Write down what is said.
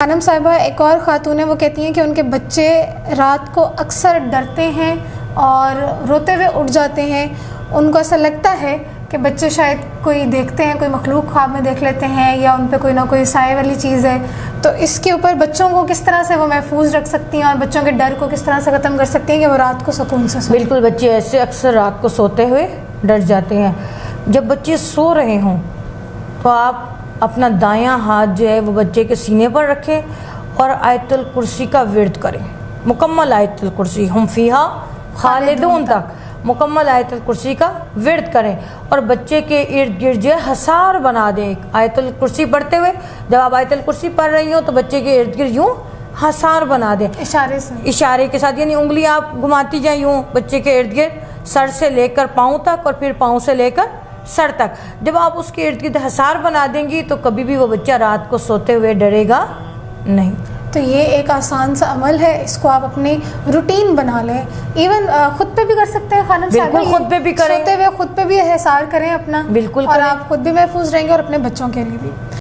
خانم صاحبہ ایک اور خاتون ہے، وہ کہتی ہیں کہ ان کے بچے رات کو اکثر ڈرتے ہیں اور روتے ہوئے اٹھ جاتے ہیں۔ ان کو ایسا لگتا ہے کہ بچے شاید کوئی دیکھتے ہیں، کوئی مخلوق خواب میں دیکھ لیتے ہیں یا ان پہ کوئی نہ کوئی سائے والی چیز ہے۔ تو اس کے اوپر بچوں کو کس طرح سے وہ محفوظ رکھ سکتی ہیں اور بچوں کے ڈر کو کس طرح سے ختم کر سکتی ہیں کہ وہ رات کو سکون سے سوئیں؟ بالکل، بچے ایسے اکثر رات کو سوتے ہوئے ڈر جاتے ہیں۔ جب بچے سو رہے ہوں تو آپ اپنا دایاں ہاتھ جو ہے وہ بچے کے سینے پر رکھیں اور آیت الکرسی کا ورد کریں، مکمل آیت الکرسی، ہم فیہا خالدون تک مکمل آیت الکرسی کا ورد کریں اور بچے کے ارد گرد جو ہے حصار بنا دیں۔ آیت الکرسی پڑھتے ہوئے جب آپ آیت الکرسی پڑھ رہی ہوں تو بچے کے ارد گرد یوں حصار بنا دیں، اشارے سے، اشارے کے ساتھ، یعنی انگلیاں آپ گھماتی جائیں یوں بچے کے ارد گرد، سر سے لے کر پاؤں تک اور پھر پاؤں سے لے کر سر تک۔ جب آپ اس کے ارد گرد حصار بنا دیں گی تو کبھی بھی وہ بچہ رات کو سوتے ہوئے ڈرے گا نہیں۔ تو یہ ایک آسان سا عمل ہے، اس کو آپ اپنی روٹین بنا لیں۔ ایون خود پہ بھی کر سکتے ہیں خانم صاحبہ، بالکل خود پہ بھی کریں، سوتے ہوئے خود پہ بھی احسار کریں اپنا، بالکل اور کریں، آپ خود بھی محفوظ رہیں گے اور اپنے بچوں کے لیے بھی۔